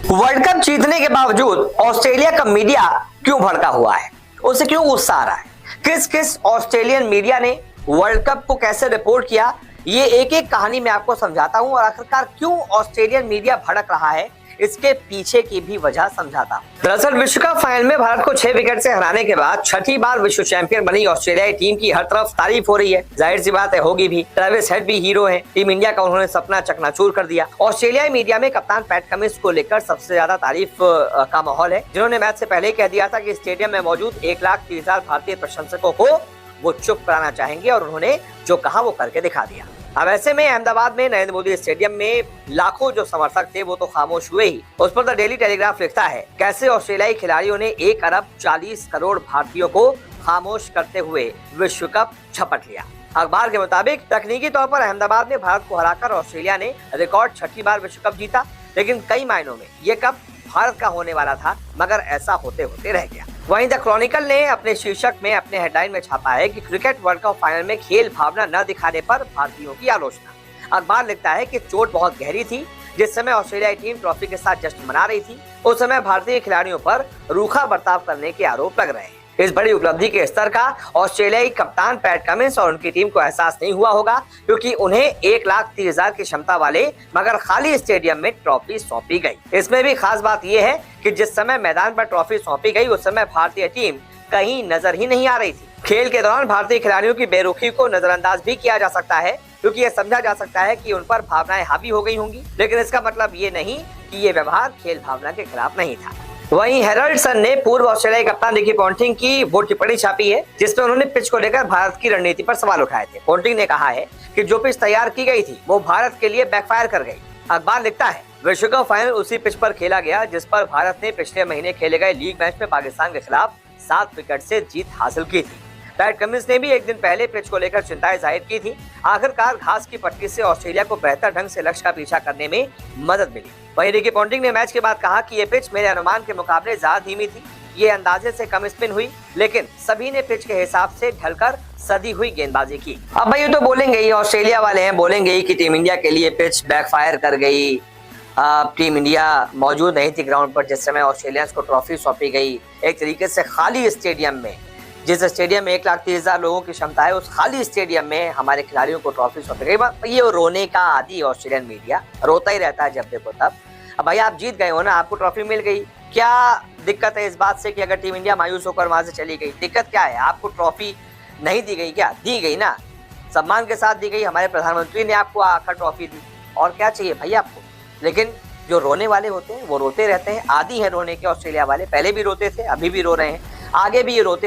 World cup जीतने के बावजूद ऑस्ट्रेलिया का मीडिया क्यों भड़का हुआ है, उसे क्यों गुस्सा आ रहा है, किस किस ऑस्ट्रेलियन मीडिया ने वर्ल्ड कप को कैसे रिपोर्ट किया, ये एक एक कहानी मैं आपको समझाता हूं और आखिरकार क्यों ऑस्ट्रेलियन मीडिया भड़क रहा है इसके पीछे की भी वजह समझाता हूं। दरअसल विश्व कप फाइनल में भारत को 6 विकेट से हराने के बाद छठी बार विश्व चैंपियन बनी ऑस्ट्रेलियाई टीम की हर तरफ तारीफ हो रही है। जाहिर सी बात है, होगी भी। ट्रेविस हेड भी हीरो हैं। टीम इंडिया का उन्होंने सपना चकनाचूर कर दिया। ऑस्ट्रेलियाई मीडिया में कप्तान पैट कमिंस को लेकर सबसे ज्यादा तारीफ का माहौल है, जिन्होंने मैच से पहले ही कह दिया था कि स्टेडियम में मौजूद 1,30,000 भारतीय प्रशंसकों को वो चुप कराना चाहेंगे और उन्होंने जो कहा वो करके दिखा दिया। अब ऐसे में अहमदाबाद में नरेंद्र मोदी स्टेडियम में लाखों जो समर्थक थे वो तो खामोश हुए ही। उस पर द डेली टेलीग्राफ लिखता है, कैसे ऑस्ट्रेलियाई खिलाड़ियों ने 1 अरब 40 करोड़ भारतीयों को खामोश करते हुए विश्व कप झपट लिया। अखबार के मुताबिक तकनीकी तौर पर अहमदाबाद में भारत को हराकर ऑस्ट्रेलिया ने रिकॉर्ड छठी बार विश्व कप जीता, लेकिन कई मायनों में ये कप भारत का होने वाला था, मगर ऐसा होते होते रह गया। वहीं द क्रॉनिकल ने अपने शीर्षक में अपने हेडलाइन में छापा है कि क्रिकेट वर्ल्ड कप फाइनल में खेल भावना न दिखाने पर भारतीयों की आलोचना। अखबार लिखता है कि चोट बहुत गहरी थी। जिस समय ऑस्ट्रेलियाई टीम ट्रॉफी के साथ जश्न मना रही थी, उस समय भारतीय खिलाड़ियों पर रूखा बर्ताव करने के आरोप लग रहे हैं। इस बड़ी उपलब्धि के स्तर का ऑस्ट्रेलियाई कप्तान पैट कमिंस और उनकी टीम को एहसास नहीं हुआ होगा, क्योंकि उन्हें 1,30,000 की क्षमता वाले मगर खाली स्टेडियम में ट्रॉफी सौंपी गई। इसमें भी खास बात यह है कि जिस समय मैदान पर ट्रॉफी सौंपी गई उस समय भारतीय टीम कहीं नजर ही नहीं आ रही थी। खेल के दौरान भारतीय खिलाड़ियों की बेरुखी को नजरअंदाज भी किया जा सकता है, क्योंकि यह समझा जा सकता है कि उन पर भावनाएं हावी हो गई होंगी, लेकिन इसका मतलब ये नहीं कि ये व्यवहार खेल भावना के खिलाफ नहीं था। वहीं हेराल्ड सन ने पूर्व ऑस्ट्रेलियाई कप्तान रिकी पॉन्टिंग की वो टिप्पणी छापी है, जिसमें उन्होंने पिच को लेकर भारत की रणनीति पर सवाल उठाए थे। पॉन्टिंग ने कहा है कि जो पिच तैयार की गई थी वो भारत के लिए बैकफायर कर गई। अखबार लिखता है, विश्व कप फाइनल उसी पिच पर खेला गया जिस पर भारत ने पिछले महीने खेले गए लीग मैच में पाकिस्तान के खिलाफ 7 विकेट से जीत हासिल की थी। पैट कमिंस ने भी एक दिन पहले पिच को लेकर चिंताएं जाहिर की थी। आखिरकार घास की पट्टी से ऑस्ट्रेलिया को बेहतर ढंग से लक्ष्य का पीछा करने में मदद मिली। वहीं रिकी पॉन्टिंग ने मैच के बाद कहा कि ये पिच मेरे अनुमान के मुकाबले ज्यादा धीमी थी। ये अंदाजे से कम स्पिन हुई, लेकिन सभी ने पिच के हिसाब से ढलकर सदी हुई गेंदबाजी की। अब भाई ये तो बोलेंगे ही, ऑस्ट्रेलिया वाले हैं, बोलेंगे ही कि टीम इंडिया के लिए पिच बैकफायर कर गई। टीम इंडिया मौजूद नहीं थी ग्राउंड पर जिस समय ऑस्ट्रेलियंस को ट्रॉफी सौंपी गई। एक तरीके से खाली स्टेडियम में, जिस स्टेडियम में 1,30,000 लोगों की क्षमता है, उस खाली स्टेडियम में हमारे खिलाड़ियों को ट्रॉफी सौंपी गई। ये रोने का आदि ऑस्ट्रेलियन मीडिया रोता ही रहता है जब देखो तब। अब भाई आप जीत गए हो ना, आपको ट्रॉफी मिल गई, क्या दिक्कत है इस बात से कि अगर टीम इंडिया मायूस होकर वहां से चली गई? दिक्कत क्या है? आपको ट्रॉफी नहीं दी गई क्या? दी गई ना, सम्मान के साथ दी गई। हमारे प्रधानमंत्री ने आपको आकर ट्रॉफी दी, और क्या चाहिए भाई आपको? लेकिन जो रोने वाले होते हैं वो रोते रहते हैं, आदी है रोने के ऑस्ट्रेलिया वाले। पहले भी रोते थे, अभी भी रो रहे हैं, आगे भी ये रोते